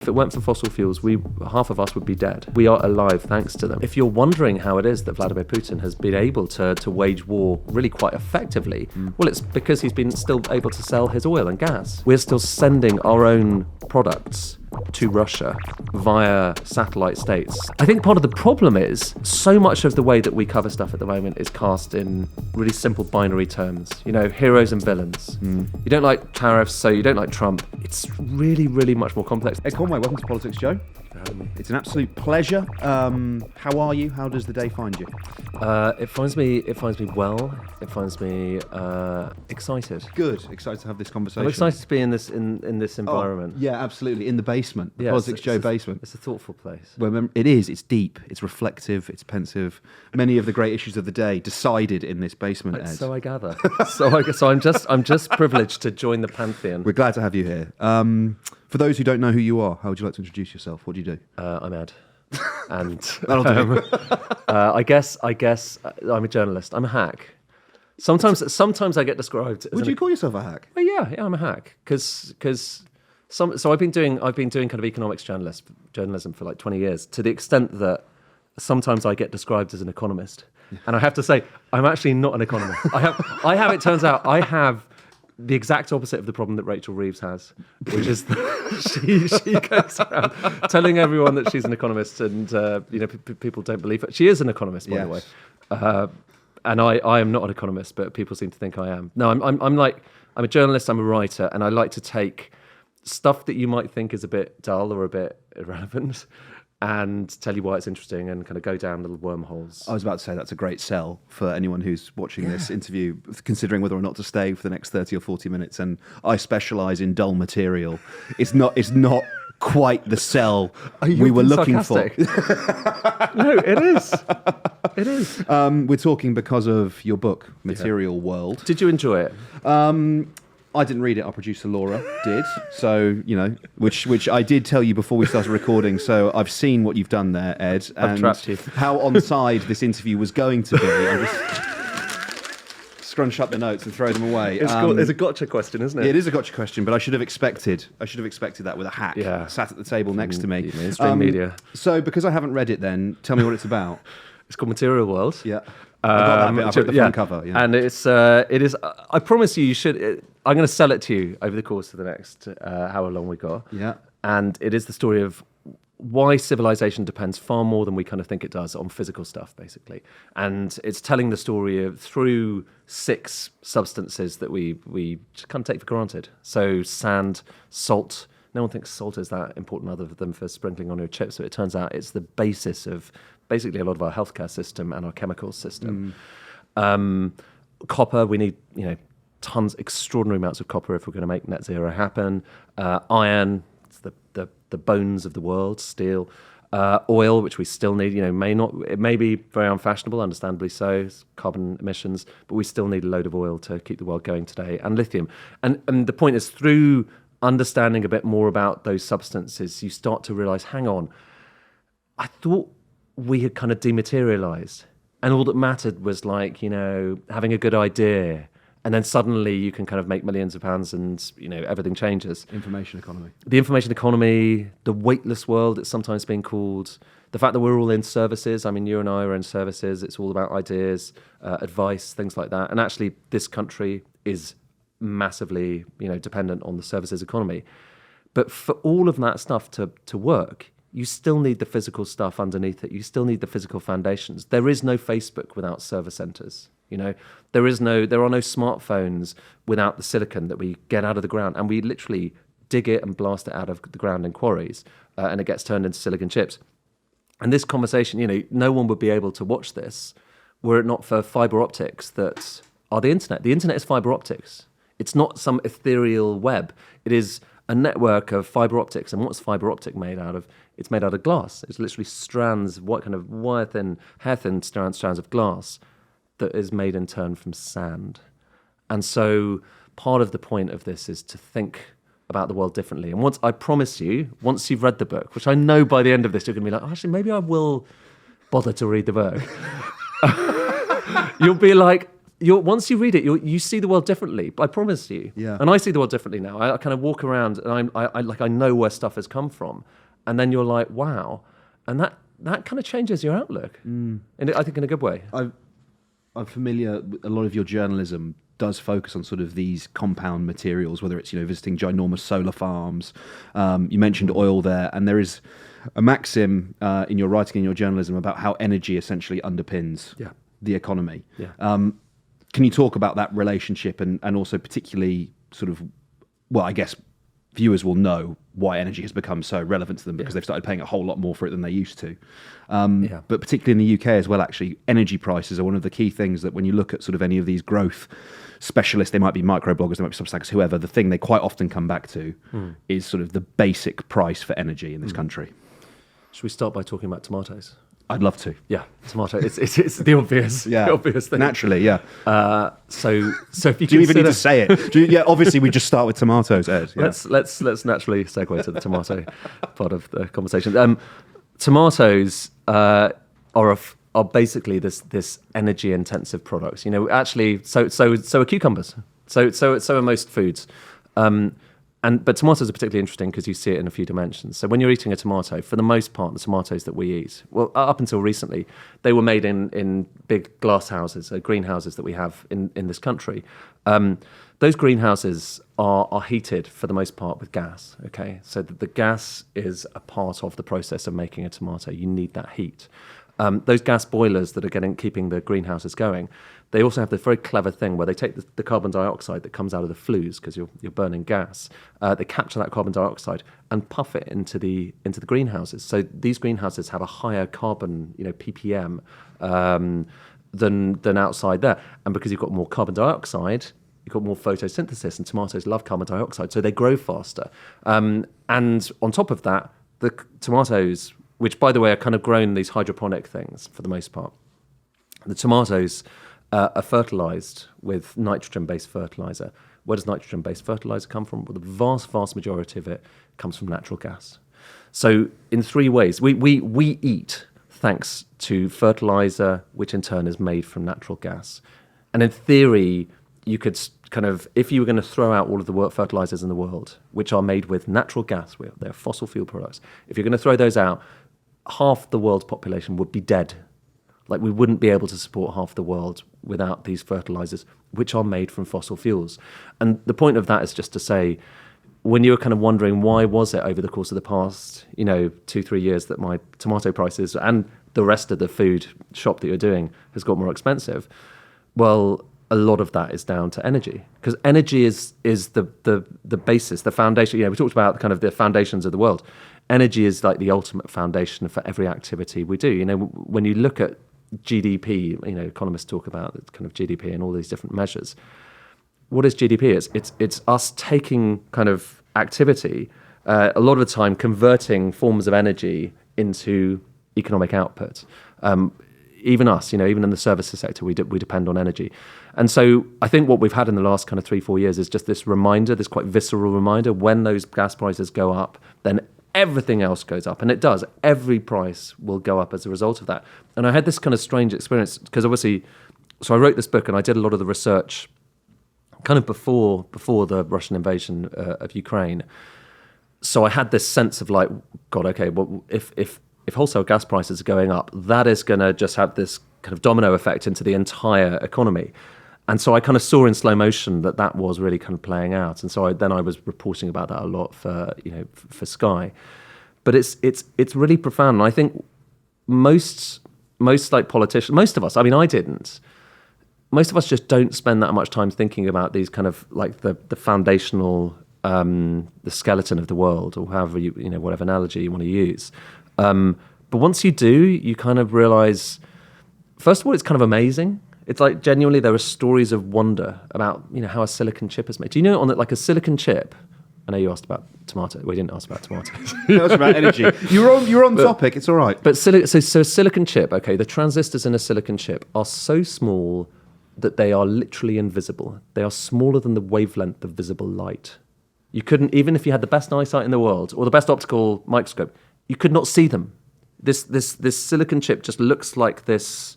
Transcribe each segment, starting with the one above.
If it weren't for fossil fuels, half of us would be dead. We are alive thanks to them. If you're wondering how it is that Vladimir Putin has been able to wage war really quite effectively, well, it's because he's been still able to sell his oil and gas. We're still sending our own products to Russia via satellite states. I think part of the problem is so much of the way that we cover stuff at the moment is cast in really simple binary terms. You know, heroes and villains. You don't like tariffs, so you don't like Trump. It's really, really much more complex. Hey Conway, welcome to Politics Joe. It's an absolute pleasure. How are you? How does the day find you? It finds me well. It finds me excited. Good. Excited to have this conversation. I'm excited to be in this environment. Yeah, absolutely. In the basement, the Politics Joe basement. It's a thoughtful place. Well, it is. It's deep. It's reflective. It's pensive. Many of the great issues of the day decided in this basement, Ed. So I gather. So I'm just privileged to join the pantheon. We're glad to have you here. For those who don't know who you are, how would you like to introduce yourself? What do you do? I'm Ed, and That'll do. I guess I'm a journalist. I'm a hack. Sometimes I get described. Would you call yourself a hack? Well, yeah, I'm a hack because I've been doing kind of economics journalism for like 20 years, to the extent that sometimes I get described as an economist, and I have to say I'm actually not an economist. It turns out I have the exact opposite of the problem that Rachel Reeves has, which is that she goes around telling everyone that she's an economist, and people don't believe it. She is an economist, by the way, and I am not an economist, but people seem to think I am. No, I'm a journalist. I'm a writer, and I like to take stuff that you might think is a bit dull or a bit irrelevant and tell you why it's interesting and kind of go down little wormholes. I was about to say that's a great sell for anyone who's watching this interview, considering whether or not to stay for the next 30 or 40 minutes. And I specialise in dull material. It's not quite the sell we were looking for. No, it is. It is. We're talking because of your book, Material World. Did you enjoy it? I didn't read it. Our producer Laura did. So, which I did tell you before we started recording. So I've seen what you've done there, Ed. I've trapped you. How on side this interview was going to be. I just scrunch up the notes and throw them away. It's a gotcha question, isn't it? It is a gotcha question, but I should have expected that with a hack sat at the table next to me. Mainstream media. So because I haven't read it, then tell me what it's about. It's called Material World. Yeah. I got that bit. I've got the front cover. Yeah. And it is. I promise you should. I'm going to sell it to you over the course of the next however long we got. Yeah. And it is the story of why civilization depends far more than we kind of think it does on physical stuff, basically. And it's telling the story of through 6 substances that we just kind of take for granted. So sand, salt. No one thinks salt is that important other than for sprinkling on your chips, but it turns out it's the basis of basically a lot of our healthcare system and our chemical system. Copper, we need tons, extraordinary amounts of copper if we're going to make net zero happen. Iron, it's the bones of the world. Steel, oil, which we still need. It may be very unfashionable, understandably so, it's carbon emissions, but we still need a load of oil to keep the world going today. And lithium, and the point is, through understanding a bit more about those substances, you start to realize, hang on, I thought we had kind of dematerialized, and all that mattered was having a good idea, and then suddenly you can kind of make millions of pounds, and everything changes. Information economy. The information economy, the weightless world, it's sometimes been called. The fact that we're all in services. I mean, you and I are in services. It's all about ideas, advice, things like that. And actually, this country is massively, dependent on the services economy. But for all of that stuff to work, you still need the physical stuff underneath it. You still need the physical foundations. There is no Facebook without server centers. There are no smartphones without the silicon that we get out of the ground, and we literally dig it and blast it out of the ground in quarries, and it gets turned into silicon chips. And this conversation, no one would be able to watch this were it not for fiber optics that are the internet. The internet is fiber optics. It's not some ethereal web. It is a network of fiber optics. And what's fiber optic made out of? It's made out of glass. It's literally strands, what kind of wire-thin, hair-thin strands of glass that is made in turn from sand. And so part of the point of this is to think about the world differently. And I promise you, once you've read the book, which I know by the end of this, you're going to be like, actually, maybe I will bother to read the book. You'll be like, once you read it, you see the world differently. I promise you. Yeah. And I see the world differently now. I kind of walk around and I know where stuff has come from, and then you're like, wow, and that kind of changes your outlook, and I think in a good way. I'm familiar. A lot of your journalism does focus on sort of these compound materials, whether it's visiting ginormous solar farms. You mentioned oil there, and there is a maxim in your writing, in your journalism, about how energy essentially underpins the economy. Yeah. Can you talk about that relationship and also particularly sort of, well, I guess viewers will know why energy has become so relevant to them because they've started paying a whole lot more for it than they used to. But particularly in the UK as well, actually, energy prices are one of the key things that when you look at sort of any of these growth specialists, they might be microbloggers, they might be Substacks, whoever, the thing they quite often come back to is sort of the basic price for energy in this country. Should we start by talking about tomatoes? I'd love to. Yeah, tomato. It's the obvious, the obvious thing. Naturally, yeah. So if you do you even need to say it? Obviously, we just start with tomatoes, Ed. Yeah. Let's naturally segue to the tomato part of the conversation. Tomatoes are basically this energy intensive products. Actually, so are cucumbers. So are most foods. But tomatoes are particularly interesting because you see it in a few dimensions. So when you're eating a tomato, for the most part, the tomatoes that we eat, well, up until recently, they were made in big glass houses, greenhouses that we have in this country. Those greenhouses are heated for the most part with gas. Okay, so the gas is a part of the process of making a tomato. You need that heat. Those gas boilers that are keeping the greenhouses going, they also have this very clever thing where they take the carbon dioxide that comes out of the flues because you're burning gas. They capture that carbon dioxide and puff it into the greenhouses. So these greenhouses have a higher carbon, ppm than outside there. And because you've got more carbon dioxide, you've got more photosynthesis, and tomatoes love carbon dioxide, so they grow faster. And on top of that, the tomatoes, which by the way are kind of grown these hydroponic things for the most part, the tomatoes are fertilized with nitrogen-based fertilizer. Where does nitrogen-based fertilizer come from? Well, the vast majority of it comes from natural gas. So in three ways, we eat thanks to fertilizer, which in turn is made from natural gas. And in theory, you could kind of, if you were going to throw out all of the fertilizers in the world, which are made with natural gas, they're fossil fuel products, if you're going to throw those out, half the world's population would be dead. Like, we wouldn't be able to support half the world without these fertilizers, which are made from fossil fuels. And the point of that is just to say, when you were kind of wondering why was it over the course of the past, 2-3 years that my tomato prices and the rest of the food shop that you're doing has got more expensive, well, a lot of that is down to energy, because energy is the basis, the foundation. We talked about kind of the foundations of the world. Energy is like the ultimate foundation for every activity we do. When you look at GDP, economists talk about kind of GDP and all these different measures. What is GDP? It's us taking kind of activity, a lot of the time converting forms of energy into economic output. Even us, even in the services sector, we depend on energy. And so I think what we've had in the last kind of 3-4 years is just this reminder, this quite visceral reminder, when those gas prices go up, then everything else goes up. And it does. Every price will go up as a result of that. And I had this kind of strange experience because obviously, so I wrote this book and I did a lot of the research kind of before the Russian invasion of Ukraine. So I had this sense of like, God, okay, well, if wholesale gas prices are going up, that is going to just have this kind of domino effect into the entire economy. And so I kind of saw in slow motion that was really kind of playing out. And so I was reporting about that a lot for Sky. But it's really profound. And I think most like politicians, most of us, I mean, I didn't. Most of us just don't spend that much time thinking about these kind of like the foundational, the skeleton of the world, or however whatever analogy you want to use. But once you do, you kind of realize, first of all, it's kind of amazing. It's like genuinely there are stories of wonder about how a silicon chip is made. Do you know like a silicon chip? I know you asked about tomato. We didn't ask about tomatoes. That was about energy. You're on topic. It's all right. But so a silicon chip. Okay, the transistors in a silicon chip are so small that they are literally invisible. They are smaller than the wavelength of visible light. You couldn't, even if you had the best eyesight in the world or the best optical microscope, you could not see them. This silicon chip just looks like this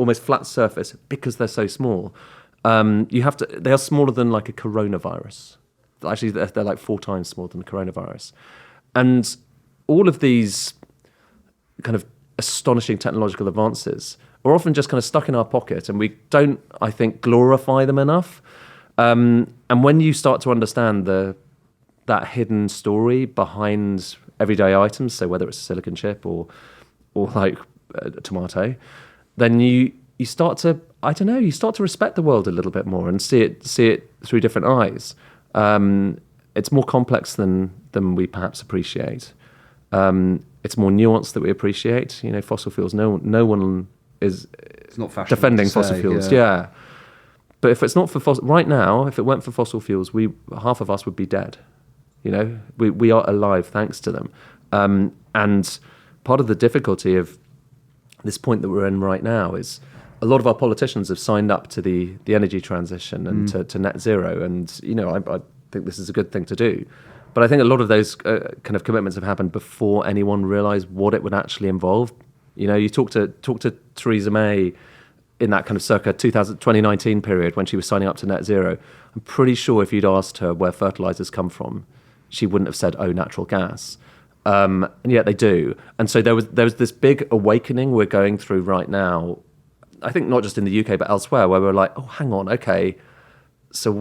almost flat surface because they're so small. They are smaller than like a coronavirus. Actually, they're like 4 times smaller than a coronavirus. And all of these kind of astonishing technological advances are often just kind of stuck in our pocket, and we don't, I think, glorify them enough. And when you start to understand that hidden story behind everyday items, so whether it's a silicon chip or like a tomato, then you start to, I don't know, you start to respect the world a little bit more and see it through different eyes. It's more complex than we perhaps appreciate. It's more nuanced that we appreciate. You know, fossil fuels. No one is defending fossil fuels. Yeah. But if it's not for right now, if it weren't for fossil fuels, half of us would be dead. You know, we are alive thanks to them. And part of the difficulty of this point that we're in right now is a lot of our politicians have signed up to the energy transition and to net zero. And, you know, I think this is a good thing to do. But I think a lot of those kind of commitments have happened before anyone realised what it would actually involve. You know, you talk to Theresa May in that kind of circa 2019 period when she was signing up to net zero. I'm pretty sure if you'd asked her where fertilizers come from, she wouldn't have said, "Oh, natural gas." And yet they do. And so there was this big awakening we're going through right now. I think not just in the UK but elsewhere, where we're like, "Oh, hang on, okay. So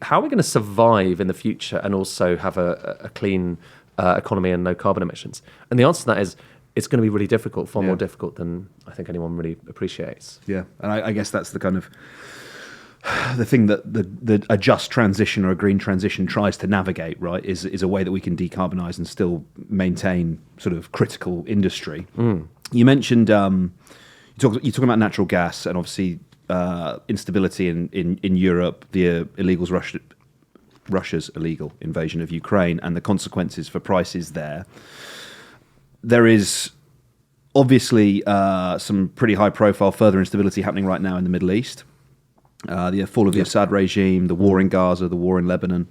how are we going to survive in the future and also have a clean economy and no carbon emissions?" And the answer to that is it's going to be really difficult, far more difficult than I think anyone really appreciates. Yeah, and I guess that's the kind of the thing that a just transition or a green transition tries to navigate, right, is a way that we can decarbonise and still maintain sort of critical industry. You mentioned, you're talking about natural gas and obviously instability in Europe, the Russia's illegal invasion of Ukraine and the consequences for prices there. There is obviously some pretty high-profile further instability happening right now in the Middle East. The fall of the Assad regime, the war in Gaza, the war in Lebanon.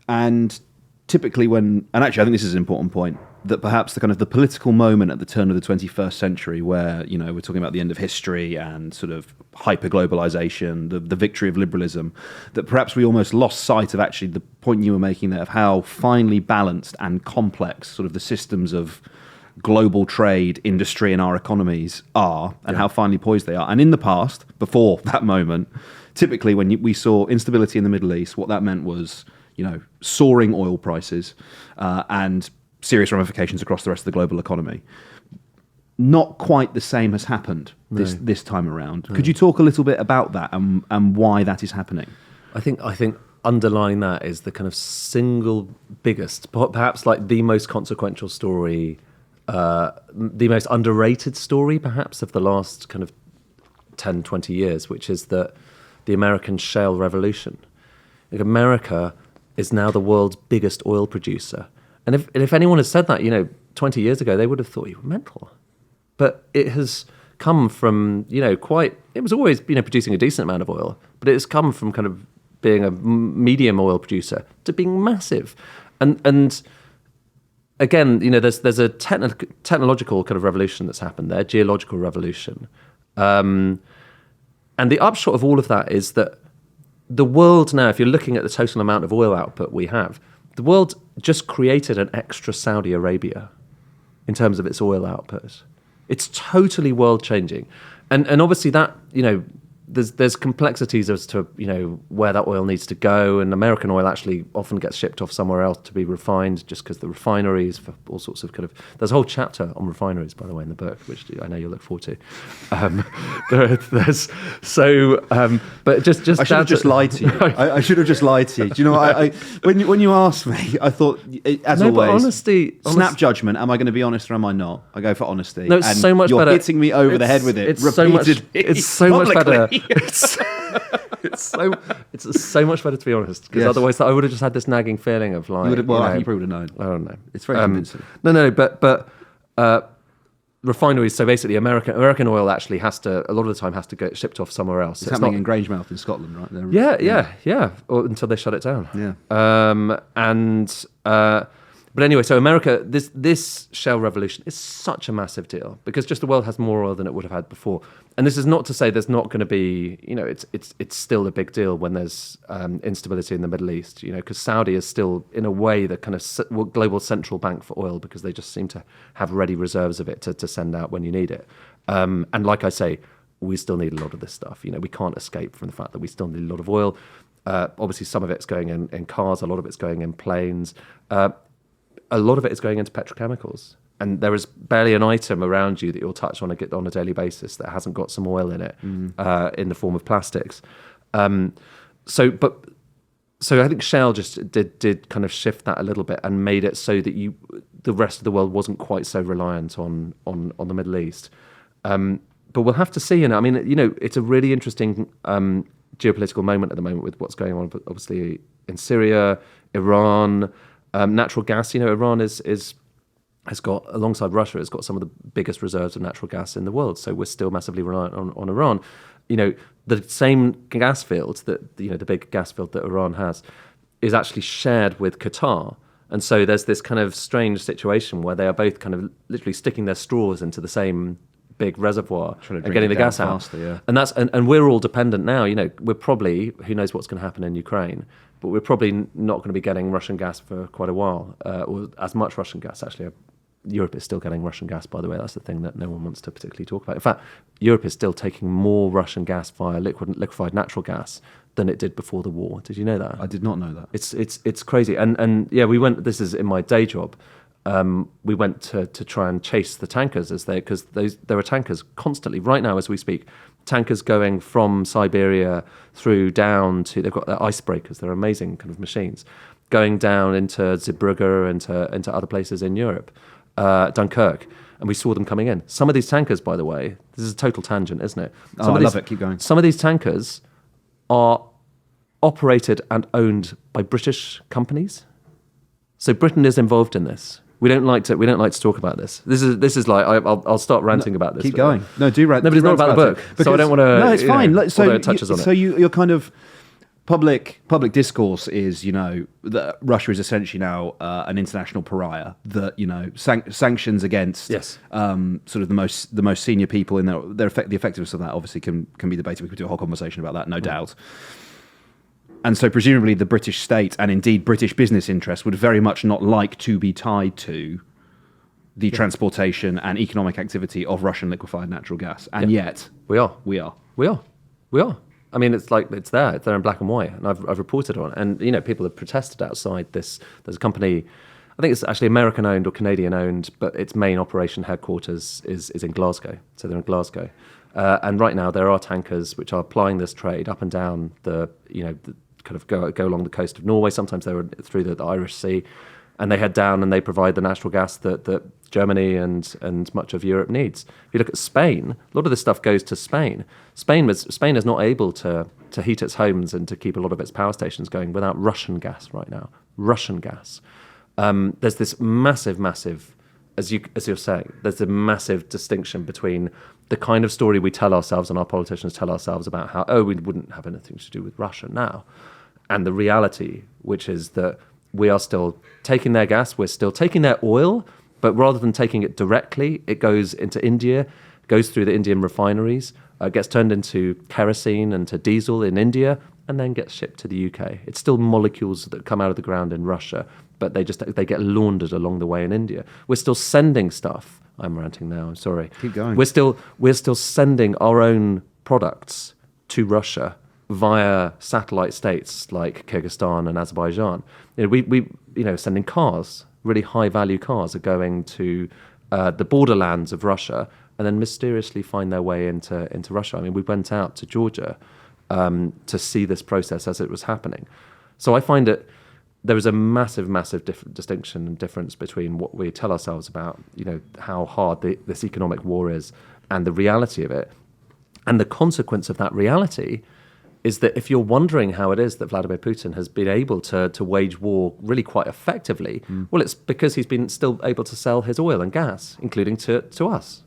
And typically actually I think this is an important point, that perhaps the political moment at the turn of the 21st century where, you know, we're talking about the end of history and sort of hyper-globalization, the victory of liberalism, that perhaps we almost lost sight of actually the point you were making there of how finely balanced and complex sort of the systems of global trade, industry and our economies are and how finely poised they are. And in the past, before that moment, typically when we saw instability in the Middle East, what that meant was, you know, soaring oil prices and serious ramifications across the rest of the global economy. Not quite the same has happened this time around. Could you talk a little bit about that and why that is happening? I think underlying that is the kind of single biggest, perhaps like the most consequential story, the most underrated story perhaps of the last kind of 10, 20 years, which is the American shale revolution. Like America is now the world's biggest oil producer. And if anyone had said that, you know, 20 years ago, they would have thought you were mental. But it has come from, you know, it was always, you know, producing a decent amount of oil, but it has come from kind of being a medium oil producer to being massive. And again, you know, there's a technological kind of revolution that's happened there, geological revolution. And the upshot of all of that is that the world now, if you're looking at the total amount of oil output we have, the world just created an extra Saudi Arabia in terms of its oil output. It's totally world changing. And obviously that, you know, there's complexities as to, you know, where that oil needs to go, and American oil actually often gets shipped off somewhere else to be refined just because the refineries for all sorts of kind of... There's a whole chapter on refineries, by the way, in the book, which I know you'll look forward to. But just I should have just lied to you. I should have just lied to you. Do you know, when you asked me, I thought, as always, honesty, snap judgment. Am I going to be honest or am I not? I go for honesty. No, it's so much you're better. You're hitting me over the head with it. It's so much better. It's so much better to be honest, because otherwise I would have just had this nagging feeling of like, you probably would have known. I don't know. It's very convincing. But refineries. So basically, American oil actually a lot of the time has to get shipped off somewhere else. It's happening in Grangemouth in Scotland, right? Yeah. Or until they shut it down. Yeah. But anyway, so America, this shale revolution is such a massive deal because just the world has more oil than it would have had before. And this is not to say there's not going to be, it's still a big deal when there's instability in the Middle East, because Saudi is still, in a way, the kind of global central bank for oil because they just seem to have ready reserves of it to send out when you need it. And like I say, we still need a lot of this stuff. We can't escape from the fact that we still need a lot of oil. Obviously, some of it's going in cars, a lot of it's going in planes. A lot of it is going into petrochemicals. And there is barely an item around you that you'll touch on a daily basis that hasn't got some oil in it, in the form of plastics. So I think shale just did kind of shift that a little bit and made it so that the rest of the world wasn't quite so reliant on the Middle East. But we'll have to see. And I mean, it's a really interesting geopolitical moment at the moment with what's going on, obviously in Syria, Iran. Natural gas, Iran has got, alongside Russia, has got some of the biggest reserves of natural gas in the world. So we're still massively reliant on Iran. The same gas field that, the big gas field that Iran has is actually shared with Qatar. And so there's this kind of strange situation where they are both kind of literally sticking their straws into the same big reservoir and getting the gas out. Faster, yeah. And we're all dependent now. We're probably, who knows what's going to happen in Ukraine, but we're probably not going to be getting Russian gas for quite a while, or as much Russian gas. Actually, Europe is still getting Russian gas, by the way. That's the thing that no one wants to particularly talk about. In fact, Europe is still taking more Russian gas via liquefied natural gas than it did before the war. Did you know that? I did not know that. It's crazy. And yeah, we went, this is in my day job, we went to try and chase the tankers because there are tankers constantly right now as we speak. Tankers going from Siberia through down to, they've got their icebreakers, they're amazing kind of machines, going down into Zeebrugge, into other places in Europe, Dunkirk, and we saw them coming in. Some of these tankers, by the way, this is a total tangent, isn't it? I love it, keep going. Some of these tankers are operated and owned by British companies. So Britain is involved in this. We don't like to talk about this. This is like I'll start ranting about this. Keep going. No, do rant. No, but it's not about the book, so I don't want to. No, it's fine. Although it touches on it. So you're kind of public discourse is that Russia is essentially now an international pariah. That sanctions against yes. Sort of the most senior people in the effectiveness of that obviously can be debated. We could do a whole conversation about that, no doubt. And so presumably the British state and indeed British business interests would very much not like to be tied to the transportation and economic activity of Russian liquefied natural gas. And yet we are. I mean, it's there in black and white, and I've reported on it. And, people have protested outside this. There's a company, I think it's actually American owned or Canadian owned, but its main operation headquarters is in Glasgow. So they're in Glasgow. And right now there are tankers which are plying this trade up and down the kind of go along the coast of Norway. Sometimes they're through the Irish Sea, and they head down and they provide the natural gas that Germany and much of Europe needs. If you look at Spain, a lot of this stuff goes to Spain. Spain is not able to heat its homes and to keep a lot of its power stations going without Russian gas right now. Russian gas. There's this massive, as you're saying, there's a massive distinction between the kind of story we tell ourselves and our politicians tell ourselves about how, we wouldn't have anything to do with Russia now, and the reality, which is that we are still taking their gas, we're still taking their oil, but rather than taking it directly, it goes into India, goes through the Indian refineries, gets turned into kerosene and to diesel in India, and then gets shipped to the UK. It's still molecules that come out of the ground in Russia, but they get laundered along the way in India. We're still sending stuff. I'm ranting now, I'm sorry. Keep going. We're still sending our own products to Russia via satellite states like Kyrgyzstan and Azerbaijan. We sending cars, really high value cars are going to the borderlands of Russia and then mysteriously find their way into Russia. I mean, we went out to Georgia to see this process as it was happening. So I find it, there is a massive distinction and difference between what we tell ourselves about, how hard this economic war is and the reality of it. And the consequence of that reality is that if you're wondering how it is that Vladimir Putin has been able to wage war really quite effectively, well, it's because he's been still able to sell his oil and gas, including to us.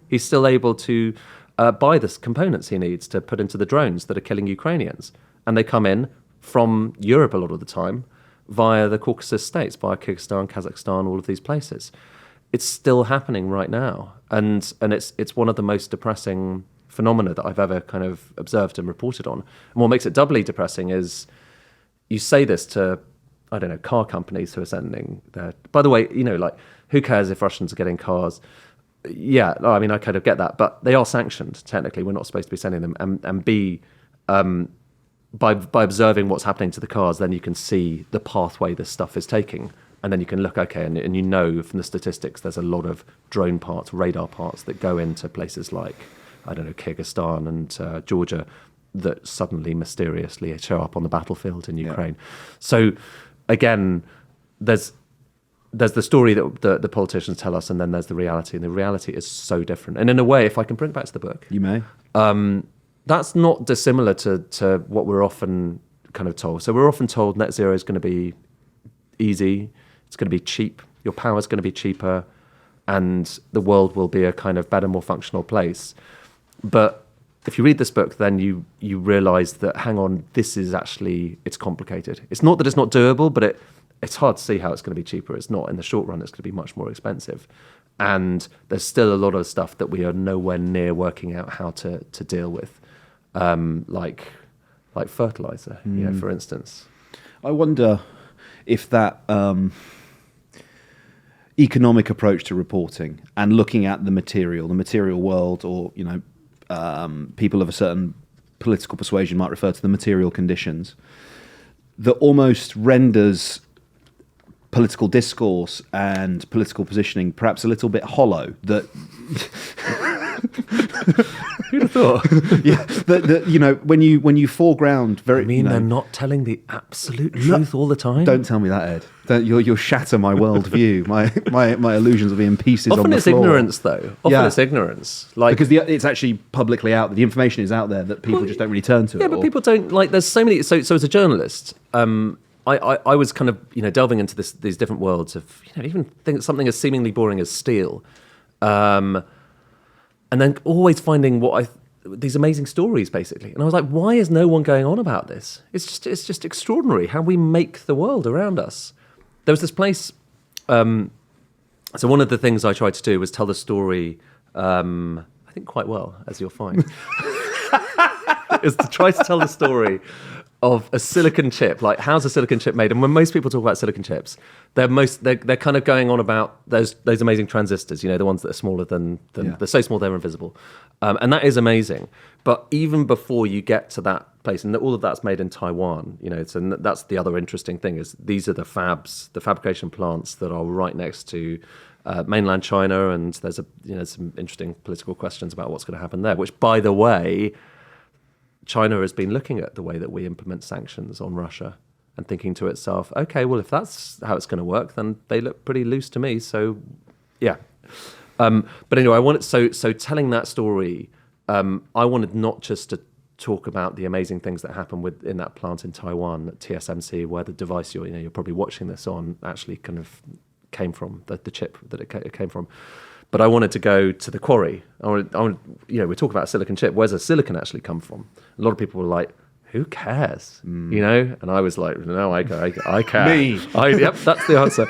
He's still able to buy the components he needs to put into the drones that are killing Ukrainians. And they come in from Europe a lot of the time, via the Caucasus states, via Kyrgyzstan, Kazakhstan, all of these places. It's still happening right now, and it's one of the most depressing phenomena that I've ever kind of observed and reported on. And what makes it doubly depressing is you say this to, I don't know, car companies who are sending their... By the way, like, who cares if Russians are getting cars? Yeah, I mean, I kind of get that, but they are sanctioned, technically. We're not supposed to be sending them. And B, by observing what's happening to the cars, then you can see the pathway this stuff is taking. And then you can look, okay, and you know from the statistics, there's a lot of drone parts, radar parts that go into places like, I don't know, Kyrgyzstan and Georgia that suddenly mysteriously show up on the battlefield in Ukraine. So again, there's the story that the politicians tell us, and then there's the reality, and the reality is so different. And in a way, if I can bring it back to the book, you may. That's not dissimilar to what we're often kind of told. So we're often told net zero is going to be easy, it's going to be cheap, your power is going to be cheaper, and the world will be a kind of better, more functional place. But if you read this book, then you realize that, hang on, this is actually, it's complicated. It's not that it's not doable, but it's hard to see how it's going to be cheaper. It's not. In the short run, it's going to be much more expensive. And there's still a lot of stuff that we are nowhere near working out how to deal with, like fertilizer, for instance. I wonder if that economic approach to reporting and looking at the material world, or people of a certain political persuasion might refer to the material conditions, that almost renders political discourse and political positioning perhaps a little bit hollow. That who'd have thought? Yeah, that when you foreground very. I mean, they're not telling the absolute truth all the time. Don't tell me that, Ed. You'll shatter my worldview. my illusions will be in pieces. Often on the it's floor. Ignorance, though. Often it's ignorance, because it's actually publicly out. The information is out there that people just don't really turn to. Yeah, but people don't like. There's so many. So as a journalist, I was kind of delving into these different worlds of even something as seemingly boring as steel, and then always finding these amazing stories basically. And I was like, why is no one going on about this? It's just extraordinary how we make the world around us. There was this place. So one of the things I tried to do was tell the story. I think quite well, as you'll find, is to try to tell the story of a silicon chip. Like, how's a silicon chip made? And when most people talk about silicon chips, they're kind of going on about those amazing transistors, the ones that are smaller than they're so small they're invisible. And that is amazing. But even before you get to that place, and all of that's made in Taiwan, so that's the other interesting thing, is these are the fabs, the fabrication plants that are right next to mainland China, and there's some interesting political questions about what's going to happen there, which, by the way, China has been looking at the way that we implement sanctions on Russia and thinking to itself, okay, well, if that's how it's going to work, then they look pretty loose to me. So, yeah. But anyway, so telling that story, I wanted not just to talk about the amazing things that happen in that plant in Taiwan, at TSMC, where the device you're probably watching this on actually kind of came from, the chip that it came from. But I wanted to go to the quarry. We talk about a silicon chip. Where's the silicon actually come from? A lot of people were like, who cares? And I was like, no, I care. Me. Yep, that's the answer.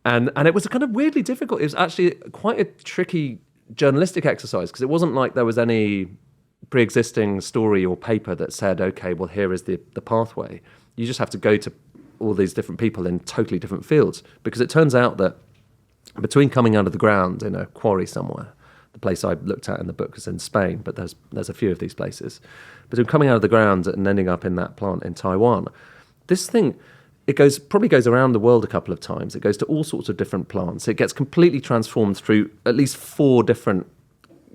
And it was kind of weirdly difficult. It was actually quite a tricky journalistic exercise, because it wasn't like there was any pre-existing story or paper that said, okay, well, here is the pathway. You just have to go to all these different people in totally different fields, because it turns out that between coming out of the ground in a quarry somewhere, the place I looked at in the book is in Spain, but there's a few of these places. Between coming out of the ground and ending up in that plant in Taiwan, this thing, it probably goes around the world a couple of times. It goes to all sorts of different plants. It gets completely transformed through at least 4 different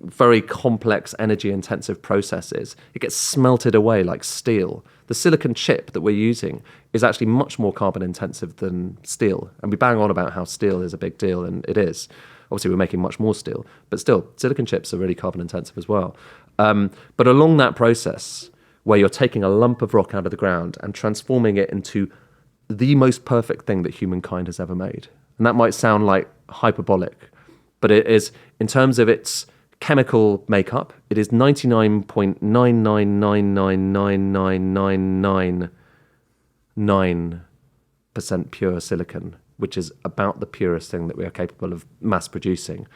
very complex, energy-intensive processes. It gets smelted away like steel. The silicon chip that we're using is actually much more carbon-intensive than steel. And we bang on about how steel is a big deal, and it is. Obviously, we're making much more steel. But still, silicon chips are really carbon-intensive as well. But along that process, where you're taking a lump of rock out of the ground and transforming it into the most perfect thing that humankind has ever made. And that might sound like hyperbolic, but it is, in terms of its chemical makeup, it is 99.99999999 9% pure silicon, which is about the purest thing that we are capable of mass producing.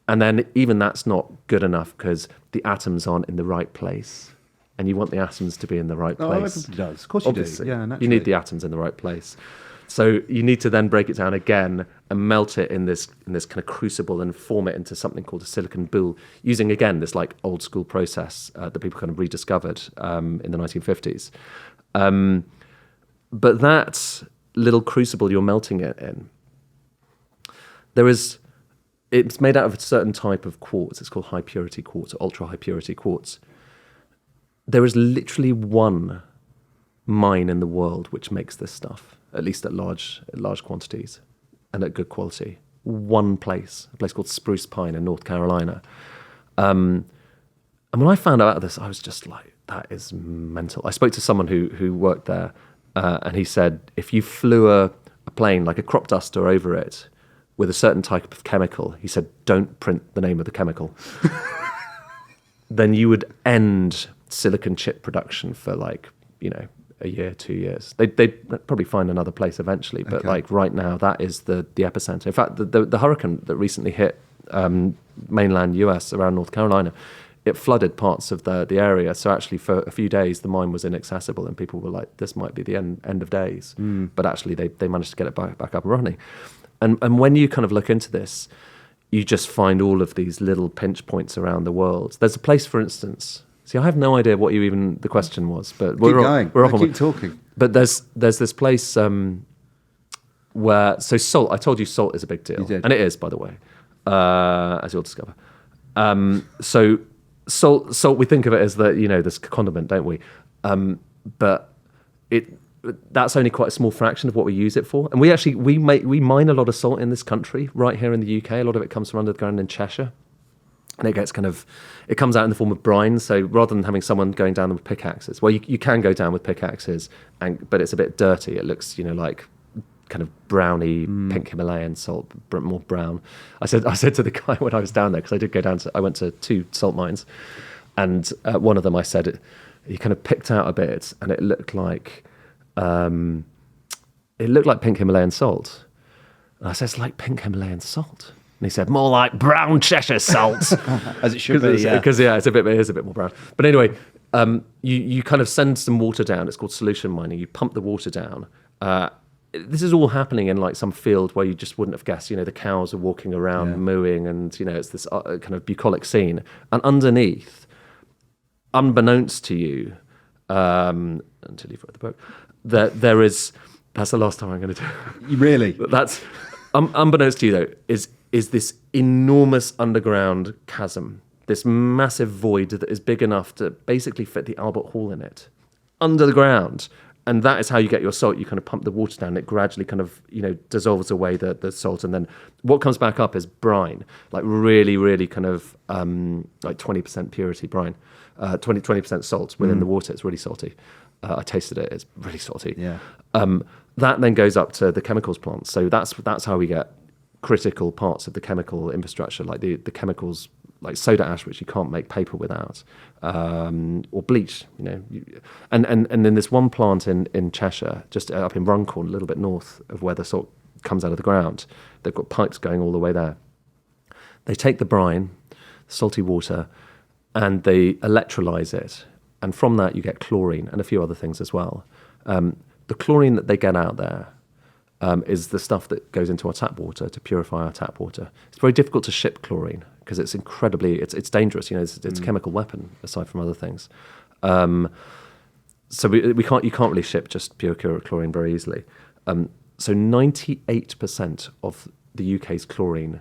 And then even that's not good enough because the atoms aren't in the right place. And you want the atoms to be in the right place. Everybody does. Of course Obviously. you do. Yeah, naturally. You need the atoms in the right place. So you need to then break it down again and melt it in this kind of crucible and form it into something called a silicon boule, using, again, this like old school process that people kind of rediscovered in the 1950s. But that little crucible you're melting it in, it's made out of a certain type of quartz. It's called high purity quartz, or ultra high purity quartz. There is literally one mine in the world which makes this stuff, at least at large quantities and at good quality. One place, a place called Spruce Pine in North Carolina. And when I found out this, I was just like, that is mental. I spoke to someone who worked there, and he said, if you flew a plane, like a crop duster over it, with a certain type of chemical, he said, don't print the name of the chemical. Then you would end silicon chip production for a year, 2 years. They'd probably find another place eventually, but right now that is the epicenter. In fact, the hurricane that recently hit mainland US around North Carolina, it flooded parts of the area. So actually for a few days, the mine was inaccessible and people were like, this might be the end of days. But actually they managed to get it back up and running. And when you kind of look into this, you just find all of these little pinch points around the world. There's a place, for instance. See, I have no idea what the question was, but keep talking. But there's this place where salt. I told you salt is a big deal, You did. and it is, by the way, as you'll discover. So salt, we think of it as this condiment, don't we? But that's only quite a small fraction of what we use it for. And we mine a lot of salt in this country, right here in the UK. A lot of it comes from under the ground in Cheshire. And it comes out in the form of brine. So rather than having someone going down with pickaxes, well, you can go down with pickaxes, but it's a bit dirty. It looks, like kind of browny, pink Himalayan salt, more brown. I said to the guy when I was down there, because I did go down I went to 2 salt mines, and one of them I said, he kind of picked out a bit, and it looked like pink Himalayan salt. And I said, it's like pink Himalayan salt. And he said, more like brown Cheshire salt. As it should be, yeah. Because, it is a bit more brown. But anyway, you kind of send some water down. It's called solution mining. You pump the water down. This is all happening in like some field where you just wouldn't have guessed. The cows are walking around mooing, and, it's this kind of bucolic scene. And underneath, unbeknownst to you, until you've read the book, there is... That's the last time I'm going to do it. Really? That's... unbeknownst to you, though, is this enormous underground chasm, this massive void that is big enough to basically fit the Albert Hall in it, under the ground. And that is how you get your salt. You kind of pump the water down, and it gradually kind of, dissolves away the salt. And then what comes back up is brine, like really, really kind of like 20% purity brine, 20% salt within the water. It's really salty. I tasted it. It's really salty. Yeah. That then goes up to the chemicals plant. So that's how we get critical parts of the chemical infrastructure, like the chemicals, like soda ash, which you can't make paper without, or bleach. And then there's one plant in Cheshire, just up in Runcorn, a little bit north of where the salt comes out of the ground. They've got pipes going all the way there. They take the brine, salty water, and they electrolyze it. And from that, you get chlorine and a few other things as well. The chlorine that they get out there is the stuff that goes into our tap water to purify our tap water. It's very difficult to ship chlorine because it's it's dangerous. It's a chemical weapon aside from other things. So you can't really ship just pure chlorine very easily. So 98% of the UK's chlorine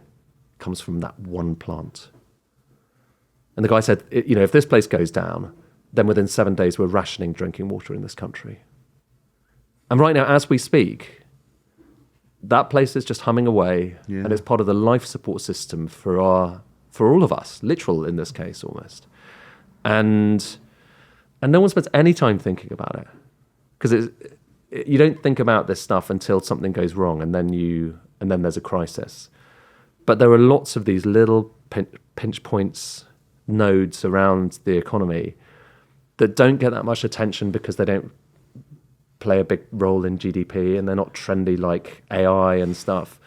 comes from that one plant. And the guy said, if this place goes down, then within 7 days we're rationing drinking water in this country. And right now, as we speak, that place is just humming away, and it's part of the life support system for all of us, literal in this case almost. And no one spends any time thinking about it, because you don't think about this stuff until something goes wrong, and then there's a crisis. But there are lots of these little pinch points, nodes around the economy that don't get that much attention because they don't play a big role in GDP, and they're not trendy like AI and stuff.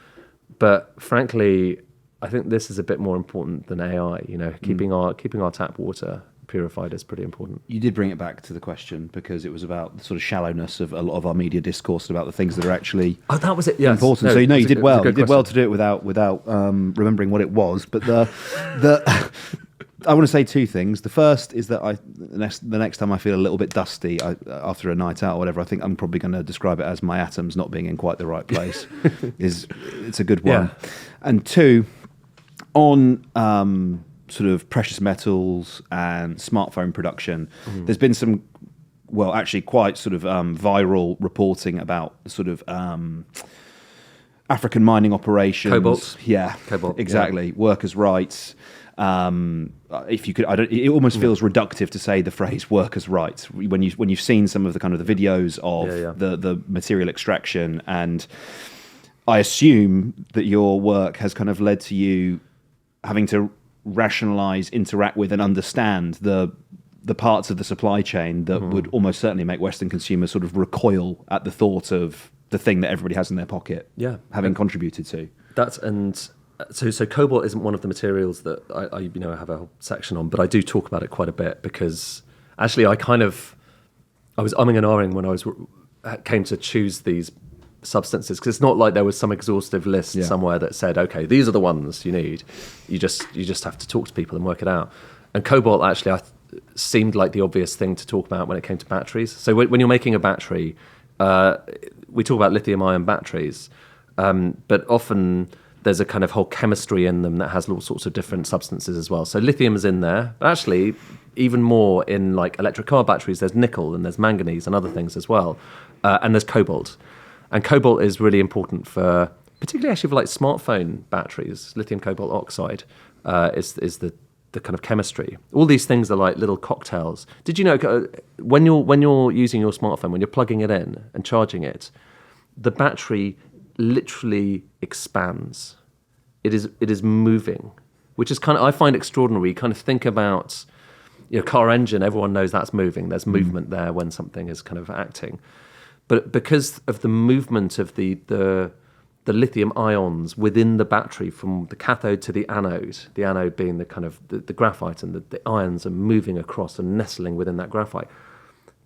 But frankly, I think this is a bit more important than AI. Keeping our tap water purified is pretty important. You did bring it back to the question because it was about the sort of shallowness of a lot of our media discourse about the things that are actually that was it. Yes. important. No, so you did well. You did well question. to do it without remembering what it was. But the I want to say two things. The first is that the next time I feel a little bit dusty after a night out or whatever, I think I'm probably going to describe it as my atoms not being in quite the right place. It's a good one. Yeah. And two, on sort of precious metals and smartphone production, there's been some, well, actually quite sort of viral reporting about sort of African mining operations. Cobalt. Yeah, Cobalt. Exactly. Yeah. Workers' rights. If you could, it almost feels reductive to say the phrase "workers' rights" when you've seen some of the kind of the videos of the material extraction, and I assume that your work has kind of led to you having to rationalize, interact with, and understand the parts of the supply chain that would almost certainly make Western consumers sort of recoil at the thought of the thing that everybody has in their pocket, having contributed to. So cobalt isn't one of the materials that I have a whole section on, but I do talk about it quite a bit because actually I was umming and ahhing when I came to choose these substances, because it's not like there was some exhaustive list somewhere that said, okay, these are the ones you need. You just have to talk to people and work it out. And cobalt actually seemed like the obvious thing to talk about when it came to batteries. So when you're making a battery, we talk about lithium-ion batteries, but often there's a kind of whole chemistry in them that has all sorts of different substances as well. So lithium is in there, but actually even more in like electric car batteries, there's nickel and there's manganese and other things as well. And there's cobalt. And cobalt is really important for, particularly actually for like smartphone batteries. Lithium cobalt oxide is the kind of chemistry. All these things are like little cocktails. Did you know when you're using your smartphone, when you're plugging it in and charging it, the battery literally expands. It is moving, which is kind of, I find extraordinary. You kind of think about car engine. Everyone knows that's moving. There's movement there when something is kind of acting. But because of the movement of the lithium ions within the battery from the cathode to the anode being the kind of the graphite, and the ions are moving across and nestling within that graphite,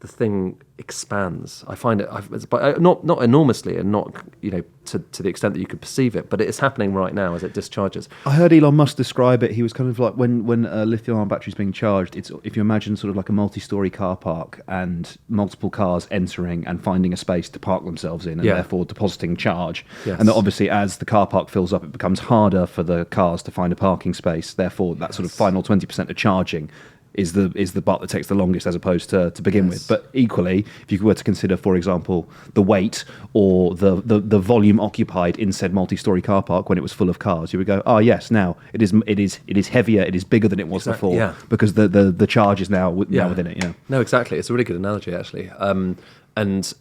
the thing expands. I find it, not enormously and not to the extent that you could perceive it, but it is happening right now as it discharges. I heard Elon Musk describe it. He was kind of like when a lithium-ion battery is being charged, it's, if you imagine sort of like a multi-story car park and multiple cars entering and finding a space to park themselves in, and therefore depositing charge. Yes. And that obviously as the car park fills up, it becomes harder for the cars to find a parking space. Therefore, that sort of final 20% of charging is the part that takes the longest, as opposed to begin with. But equally, if you were to consider, for example, the weight or the volume occupied in said multi-story car park when it was full of cars, you would go, oh yes, now it is heavier, it is bigger than it was before, because the charge is now within it. Yeah. No, exactly. It's a really good analogy, actually. And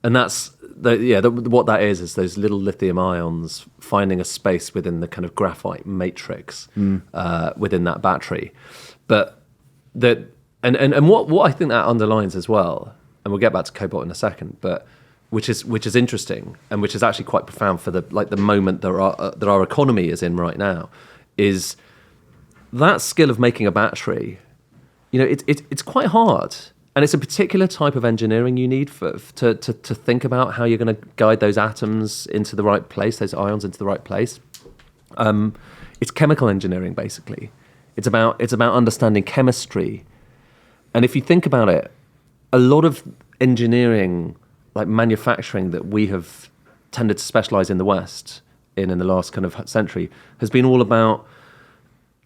that's what that is those little lithium ions finding a space within the kind of graphite matrix within that battery. But what I think that underlines as well, and we'll get back to cobalt in a second, but which is interesting and which is actually quite profound for the moment that our economy is in right now, is that skill of making a battery. It's quite hard. And it's a particular type of engineering you need to think about how you're going to guide those atoms into the right place, those ions into the right place. It's chemical engineering, basically. It's about understanding chemistry. And if you think about it, a lot of engineering, like manufacturing, that we have tended to specialize in the West in the last kind of century, has been all about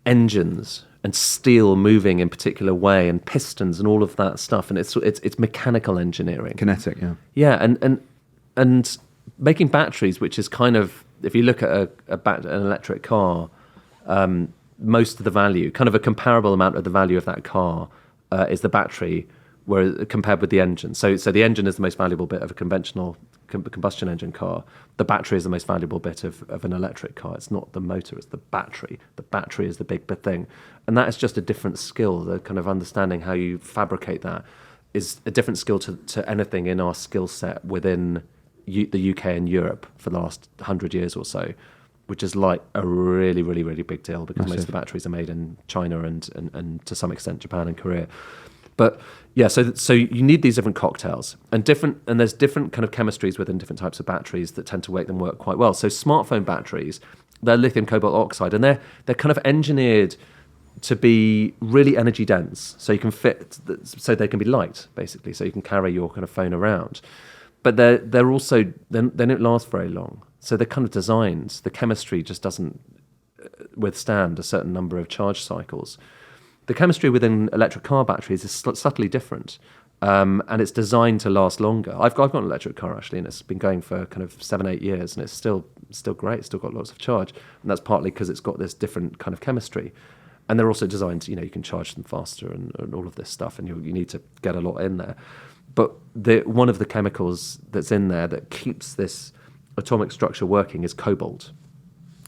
engines and steel moving in a particular way, and pistons and all of that stuff, and it's mechanical engineering, kinetic, and making batteries, which is kind of, if you look at an electric car, most of the value, kind of a comparable amount of the value of that car, is the battery, compared with the engine. So the engine is the most valuable bit of a conventional combustion engine car. The battery is the most valuable bit of an electric car. It's not the motor, it's the battery. The battery is the big thing. And that is just a different skill, the kind of understanding how you fabricate that. is a different skill to anything in our skill set within the UK and Europe for the last 100 years or so, which is like a really, really, really big deal because most of the batteries are made in China and to some extent Japan and Korea. But yeah, so you need these different cocktails and there's different kind of chemistries within different types of batteries that tend to make them work quite well. So smartphone batteries, they're lithium cobalt oxide, and they're kind of engineered to be really energy dense, so you can so they can be light basically, so you can carry your kind of phone around. But they're also they don't last very long, so they're kind of designed. The chemistry just doesn't withstand a certain number of charge cycles. The chemistry within electric car batteries is subtly different, and it's designed to last longer. I've got an electric car actually, and it's been going for kind of 7-8 years, and it's still great. It's still got lots of charge, and that's partly because it's got this different kind of chemistry. And they're also designed, you can charge them faster and all of this stuff, and you need to get a lot in there. But one of the chemicals that's in there that keeps this atomic structure working is cobalt.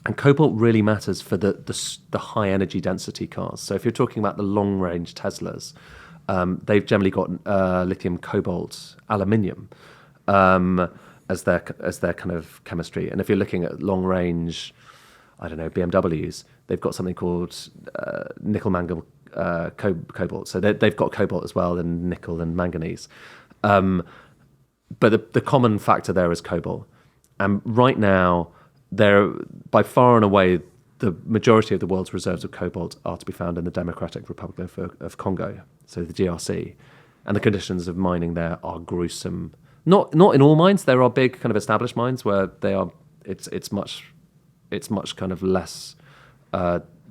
And cobalt really matters for the high energy density cars. So if you're talking about the long range Teslas, they've generally got lithium, cobalt, aluminium as their kind of chemistry. And if you're looking at long range, I don't know, BMWs, they've got something called nickel manganese cobalt. So they've got cobalt as well, and nickel and manganese. But the common factor there is cobalt. And right now, they're by far and away the majority of the world's reserves of cobalt are to be found in the Democratic Republic of Congo, so the DRC. And the conditions of mining there are gruesome. Not in all mines. There are big kind of established mines where they are. It's much kind of less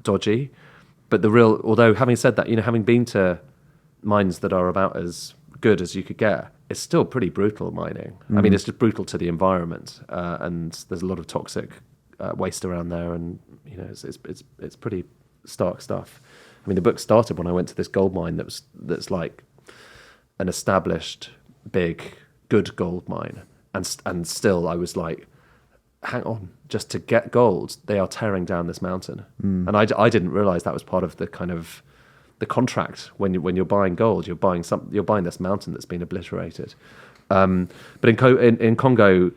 dodgy, but although having said that, having been to mines that are about as good as you could get, it's still pretty brutal mining. I mean, it's just brutal to the environment, and there's a lot of toxic waste around there, and it's pretty stark stuff. I mean, the book started when I went to this gold mine that's like an established big good gold mine, and still I was like, hang on, just to get gold, they are tearing down this mountain. And I didn't realize that was part of the kind of the contract when you're buying gold. You're buying this mountain that's been obliterated. But in Congo,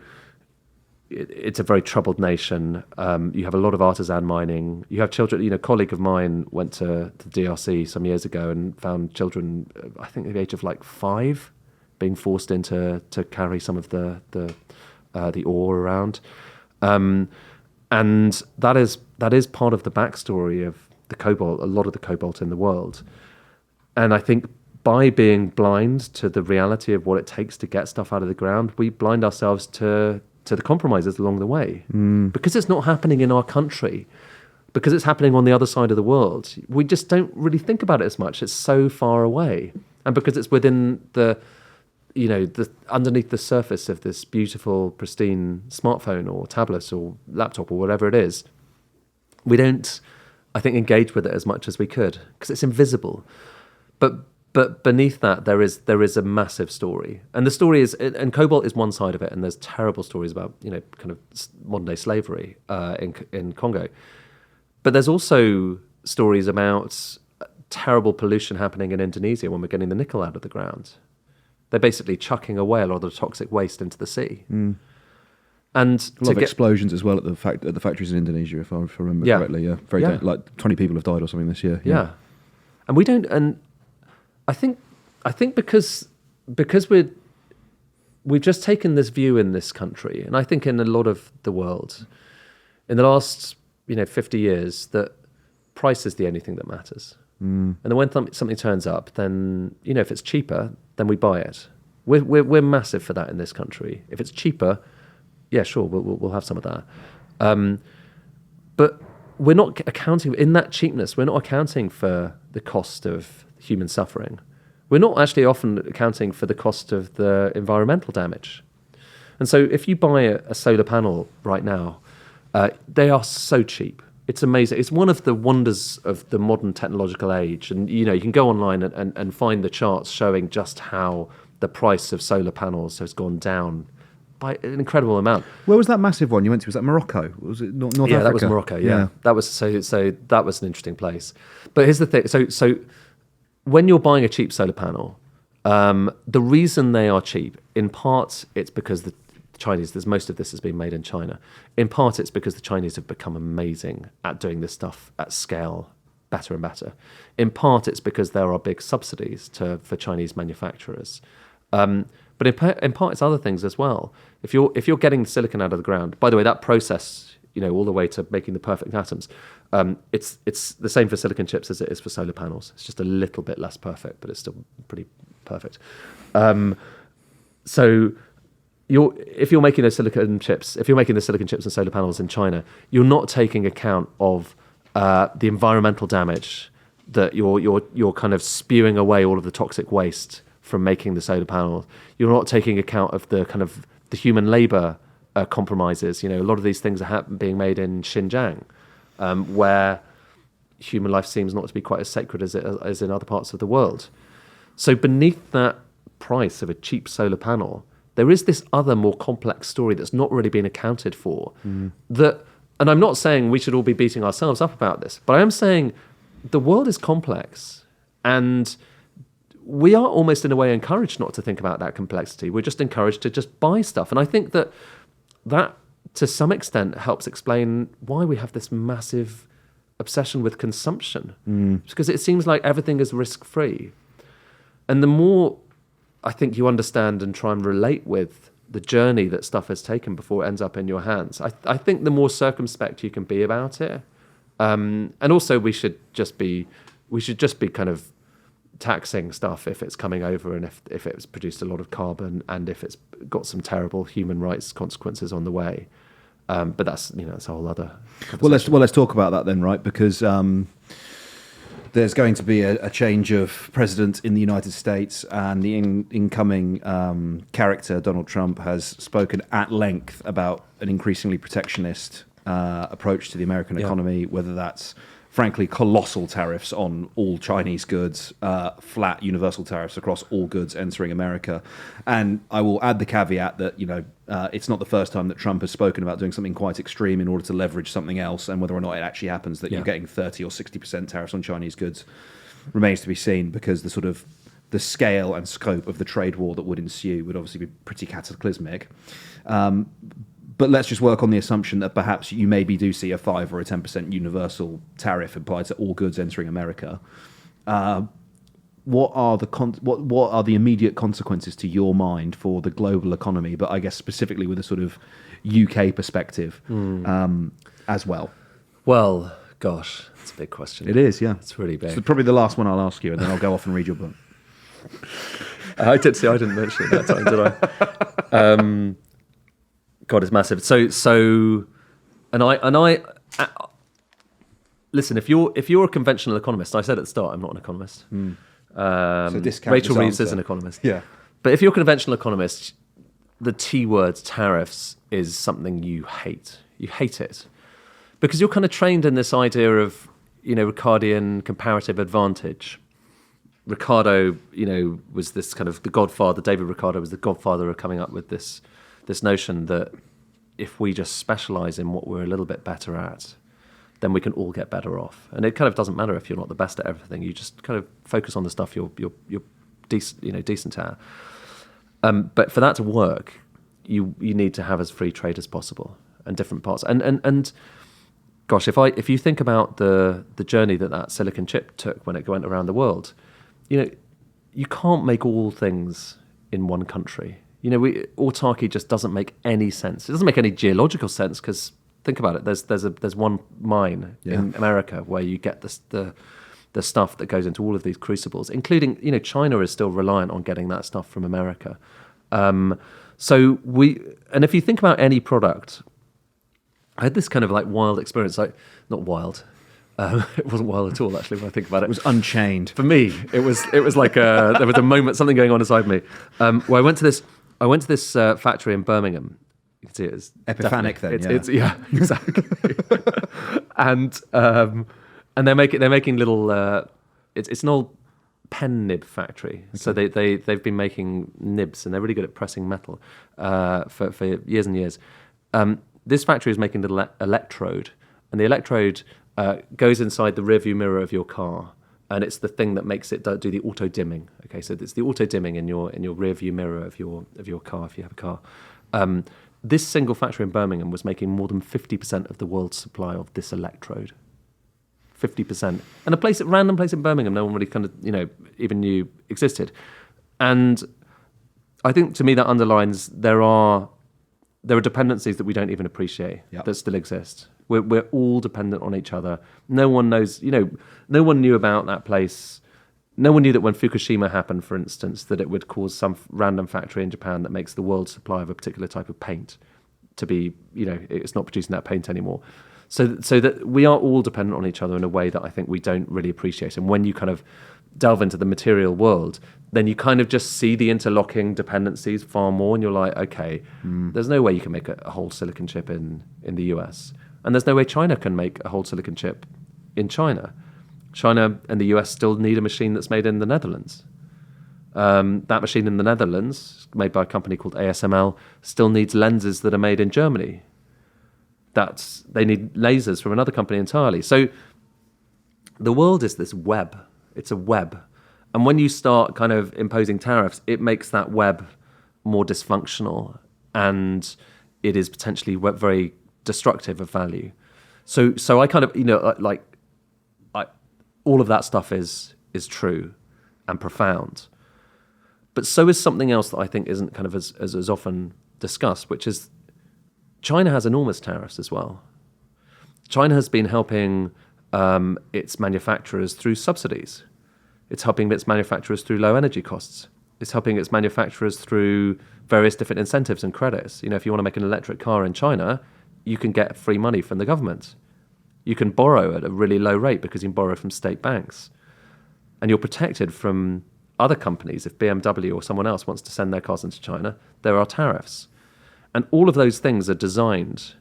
it's a very troubled nation. You have a lot of artisan mining. You have children. A colleague of mine went to the DRC some years ago and found children, I think at the age of like 5, being forced to carry some of the ore around. And that is part of the backstory of the cobalt, a lot of the cobalt in the world. And I think by being blind to the reality of what it takes to get stuff out of the ground, we blind ourselves to the compromises along the way. Because it's not happening in our country, because it's happening on the other side of the world, we just don't really think about it as much. It's so far away. And because it's within the underneath the surface of this beautiful, pristine smartphone or tablet or laptop or whatever it is, we don't, I think, engage with it as much as we could because it's invisible. But beneath that, there is a massive story, and the story is, and cobalt is one side of it, and there's terrible stories about kind of modern day slavery in Congo, but there's also stories about terrible pollution happening in Indonesia when we're getting the nickel out of the ground. They're basically chucking away a lot of the toxic waste into the sea. And a lot of explosions as well at the factories in Indonesia, if I remember correctly. Yeah, like 20 people have died or something this year. Yeah, and we don't. And I think because we've just taken this view in this country, and I think in a lot of the world, in the last 50 years, that price is the only thing that matters. And then when something turns up, then if it's cheaper, then we buy it. We're massive for that in this country. If it's cheaper, yeah, sure, we'll have some of that. But we're not accounting in that cheapness. We're not accounting for the cost of human suffering. We're not actually often accounting for the cost of the environmental damage. And so, if you buy a solar panel right now, they are so cheap. It's amazing. It's one of the wonders of the modern technological age. And, you can go online and find the charts showing just how the price of solar panels has gone down by an incredible amount. Where was that massive one you went to? Was that Morocco? Was it North Africa? Yeah, that was Morocco. Yeah. That was so that was an interesting place. But here's the thing. So when you're buying a cheap solar panel, The reason they are cheap, in part, it's because the Chinese, most of this has been made in China. In part, it's because the Chinese have become amazing at doing this stuff at scale, better and better. In part, it's because there are big subsidies for Chinese manufacturers. But in part, it's other things as well. If you're getting silicon out of the ground, by the way, that process, all the way to making the perfect atoms, it's the same for silicon chips as it is for solar panels. It's just a little bit less perfect, but it's still pretty perfect. So if you're making the silicon chips and solar panels in China, you're not taking account of the environmental damage that you're kind of spewing away all of the toxic waste from making the solar panels. You're not taking account of the kind of the human labor compromises. A lot of these things are being made in Xinjiang, where human life seems not to be quite as sacred as in other parts of the world. So beneath that price of a cheap solar panel, there is this other more complex story that's not really been accounted for. And I'm not saying we should all be beating ourselves up about this, but I am saying the world is complex, and we are almost in a way encouraged not to think about that complexity. We're just encouraged to just buy stuff. And I think that to some extent helps explain why we have this massive obsession with consumption. Because it seems like everything is risk-free. And the more I think you understand and try and relate with the journey that stuff has taken before it ends up in your hands, I think the more circumspect you can be about it. And also we should just be kind of taxing stuff if it's coming over, and if it's produced a lot of carbon, and if it's got some terrible human rights consequences on the way. But that's a whole other conversation. Well, let's talk about that then, right? Because there's going to be a change of president in the United States, and the incoming character, Donald Trump, has spoken at length about an increasingly protectionist approach to the American economy, whether that's, frankly, colossal tariffs on all Chinese goods, flat universal tariffs across all goods entering America. And I will add the caveat that, it's not the first time that Trump has spoken about doing something quite extreme in order to leverage something else, and whether or not it actually happens that you're getting 30 or 60% tariffs on Chinese goods remains to be seen, because the scale and scope of the trade war that would ensue would obviously be pretty cataclysmic. But let's just work on the assumption that perhaps you maybe do see a 5 or a 10% universal tariff applied to all goods entering America. What are the immediate consequences to your mind for the global economy, but I guess specifically with a sort of UK perspective as well? Well, gosh, it's a big question. It is, yeah. It's really big. It's probably the last one I'll ask you, and then I'll go off and read your book. I didn't mention it that time, did I? God, it's massive. So, and I listen. If you're a conventional economist, I said at the start, I'm not an economist. So Rachel Reeves is an economist. Yeah. But if you're a conventional economist, the T word, tariffs, is something you hate. You hate it because you're kind of trained in this idea of Ricardian comparative advantage. Ricardo, was this kind of the godfather. David Ricardo was the godfather of coming up with this notion that if we just specialize in what we're a little bit better at, then we can all get better off. And it kind of doesn't matter if you're not the best at everything. You just kind of focus on the stuff you're decent at. But for that to work, you need to have as free trade as possible and different parts. And gosh, if you think about the journey that silicon chip took when it went around the world, you can't make all things in one country. Autarky just doesn't make any sense. It doesn't make any geological sense because think about it. There's one mine in America where you get the stuff that goes into all of these crucibles, including China is still reliant on getting that stuff from America. And if you think about any product, I had this kind of like wild experience. Like not wild. It wasn't wild at all, actually, when I think about it. It was unchained. For me, it was like there was a moment, something going on inside me. Where I went to this factory in Birmingham. You can see it as Epiphanic then, it's exactly. and they're making little. It's an old pen nib factory, okay. So they've been making nibs, and they're really good at pressing metal for years and years. This factory is making a little electrode, and the electrode goes inside the rearview mirror of your car, and it's the thing that makes it do the auto dimming. Okay, so it's the auto dimming in your rear view mirror of your car if you have a car. This single factory in Birmingham was making more than 50% of the world's supply of this electrode. 50%, and a random place in Birmingham, no one really kind of even knew existed. And I think to me that underlines there are dependencies that we don't even appreciate that still exist. We're all dependent on each other. No one knows, no one knew about that place. No one knew that when Fukushima happened, for instance, that it would cause some random factory in Japan that makes the world's supply of a particular type of paint to be, it's not producing that paint anymore. So that we are all dependent on each other in a way that I think we don't really appreciate. And when you kind of delve into the material world, then you kind of just see the interlocking dependencies far more, and you're like, okay, there's no way you can make a whole silicon chip in the US. And there's no way China can make a whole silicon chip in China. China and the US still need a machine that's made in the Netherlands. That machine in the Netherlands, made by a company called ASML, still needs lenses that are made in Germany. They need lasers from another company entirely. So the world is this web. It's a web. And when you start kind of imposing tariffs, it makes that web more dysfunctional, and it is potentially very destructive of value. So I kind of, all of that stuff is true and profound. But so is something else that I think isn't kind of as often discussed, which is China has enormous tariffs as well. China has been helping its manufacturers through subsidies. It's helping its manufacturers through low energy costs. It's helping its manufacturers through various different incentives and credits. If you want to make an electric car in China, you can get free money from the government. You can borrow at a really low rate because you can borrow from state banks. And you're protected from other companies. If BMW or someone else wants to send their cars into China, there are tariffs. And all of those things are designed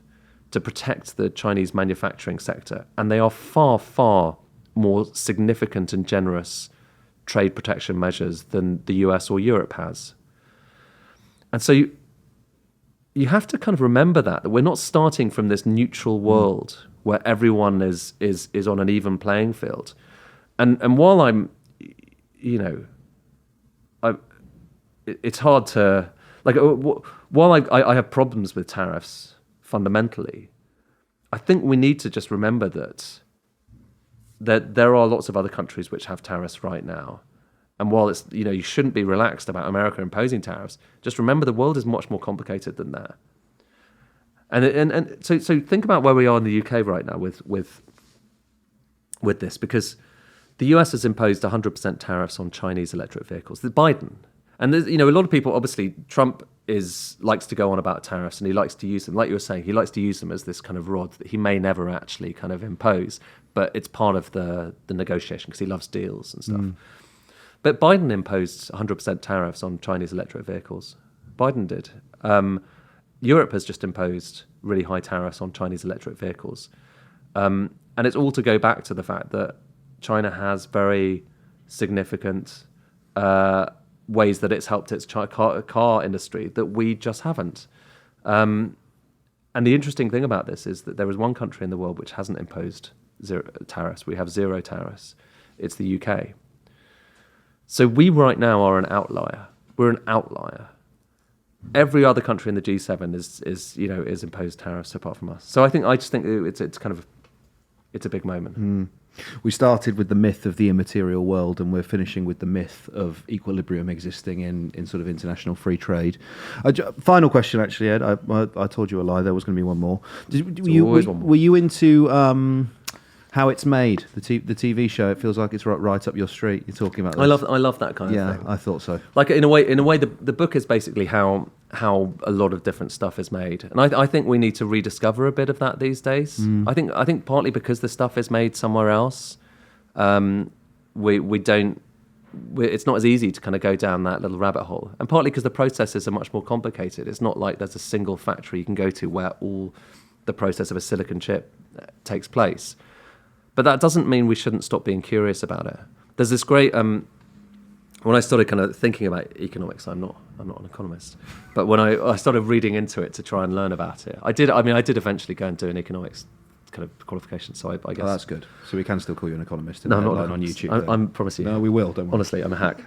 to protect the Chinese manufacturing sector. And they are far, far more significant and generous trade protection measures than the US or Europe has. And so you have to kind of remember that we're not starting from this neutral world where everyone is on an even playing field. And while it's hard to, while I have problems with tariffs fundamentally, I think we need to just remember that there are lots of other countries which have tariffs right now. And while it's, you shouldn't be relaxed about America imposing tariffs, just remember the world is much more complicated than that. And so think about where we are in the UK right now with this, because the US has imposed 100% tariffs on Chinese electric vehicles. Biden. And there's, a lot of people, obviously, Trump likes to go on about tariffs, and he likes to use them. Like you were saying, he likes to use them as this kind of rod that he may never actually kind of impose, but it's part of the negotiation because he loves deals and stuff. But Biden imposed 100% tariffs on Chinese electric vehicles. Biden did. Europe has just imposed really high tariffs on Chinese electric vehicles. And it's all to go back to the fact that China has very significant ways that it's helped its car industry that we just haven't. And the interesting thing about this is that there is one country in the world which hasn't imposed zero tariffs. We have zero tariffs. It's the UK. So we right now are an outlier. We're an outlier. Every other country in the G7 is imposed tariffs apart from us. So I just think it's a big moment. We started with the myth of the immaterial world, and we're finishing with the myth of equilibrium existing in sort of international free trade. Final question, actually, Ed. I told you a lie. There was going to be one more. Were you into How It's Made, the TV show? It feels like it's right up your street. You're talking about this. I love that kind of thing. Yeah, I thought so. Like in a way, the book is basically how a lot of different stuff is made, and I think we need to rediscover a bit of that these days. I think partly because the stuff is made somewhere else, we don't. It's not as easy to kind of go down that little rabbit hole, and partly because the processes are much more complicated. It's not like there's a single factory you can go to where all the process of a silicon chip takes place. But that doesn't mean we shouldn't stop being curious about it. There's this great when I started kind of thinking about economics, I'm not an economist, but when I started reading into it to try and learn about it, I did eventually go and do an economics kind of qualification. So I guess that's good. So we can still call you an economist in no, the I'm not headline on YouTube. I'm promise you. No, we will. Don't worry. Honestly, I'm a hack.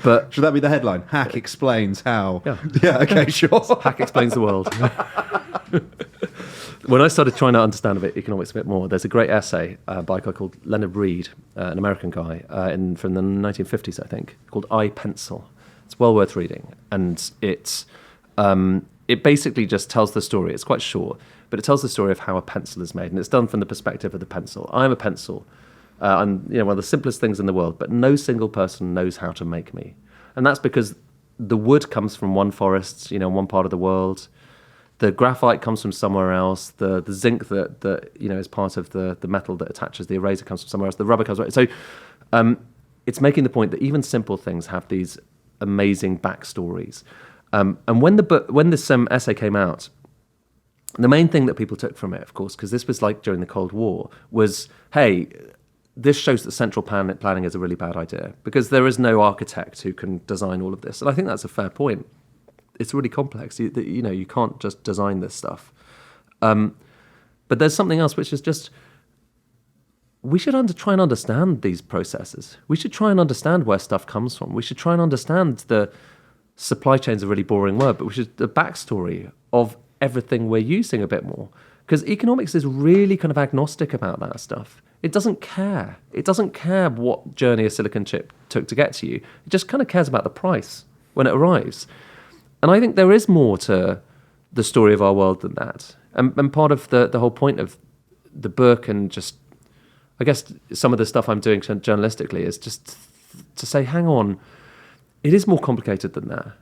But Should that be the headline? Hack explains how. Yeah. Yeah. Okay. Sure. hack explains the world. When I started trying to understand economics a bit more, there's a great essay by a guy called Leonard Reed, an American guy from the 1950s, I think, called I, Pencil. It's well worth reading, and it basically just tells the story. It's quite short, but it tells the story of how a pencil is made, and it's done from the perspective of the pencil. I'm a pencil. I'm one of the simplest things in the world, but no single person knows how to make me, and that's because the wood comes from one forest, one part of the world. The graphite comes from somewhere else. The zinc that is part of the metal that attaches the eraser comes from somewhere else. The rubber comes from so. It's making the point that even simple things have these amazing backstories. And when this essay came out, the main thing that people took from it, of course, because this was like during the Cold War, was, hey, this shows that central planning is a really bad idea because there is no architect who can design all of this. And I think that's a fair point. It's really complex. You can't just design this stuff. But there's something else, which is just we should try and understand these processes. We should try and understand where stuff comes from. We should try and understand the supply chain's a really boring word, but the backstory of everything we're using a bit more. Because economics is really kind of agnostic about that stuff. It doesn't care. It doesn't care what journey a silicon chip took to get to you. It just kind of cares about the price when it arrives. And I think there is more to the story of our world than that. And part of the whole point of the book and just, I guess, some of the stuff I'm doing journalistically is just to say, hang on, it is more complicated than that.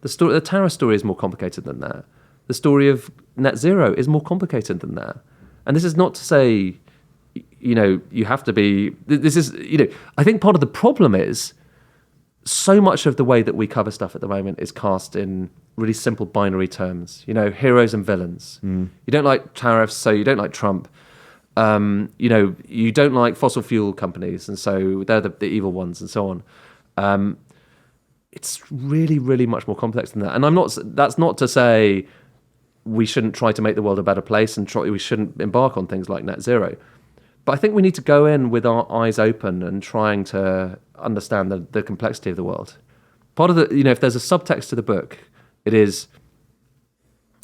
The tariff story is more complicated than that. The story of net zero is more complicated than that. And this is not to say, you have to be, this is, I think part of the problem is so much of the way that we cover stuff at the moment is cast in really simple binary terms, heroes and villains. You don't like tariffs, so you don't like Trump. You don't like fossil fuel companies, and so they're the evil ones, and so on. It's really, really much more complex than that. And that's not to say we shouldn't try to make the world a better place and we shouldn't embark on things like net zero. But I think we need to go in with our eyes open and trying to understand the complexity of the world. Part of if there's a subtext to the book, it is,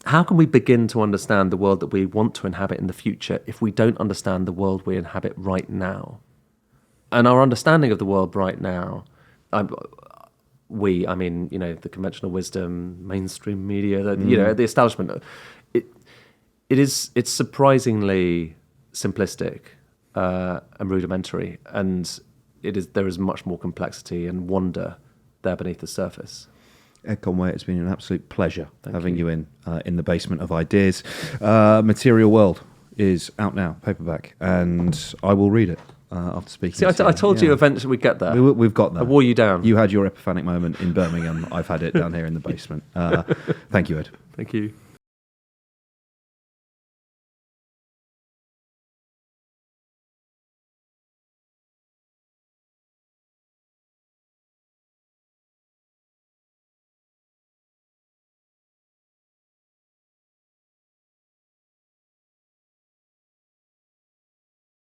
how can we begin to understand the world that we want to inhabit in the future if we don't understand the world we inhabit right now? And our understanding of the world right now, the conventional wisdom, mainstream media, the establishment, it's surprisingly simplistic and rudimentary, and there is much more complexity and wonder there beneath the surface. Ed Conway, it's been an absolute pleasure having you in the basement of ideas. Material World is out now, paperback, and I will read it after speaking. See, I told you eventually we'd get there. We've got there. I wore you down. You had your epiphanic moment in Birmingham. I've had it down here in the basement. Thank you, Ed. Thank you.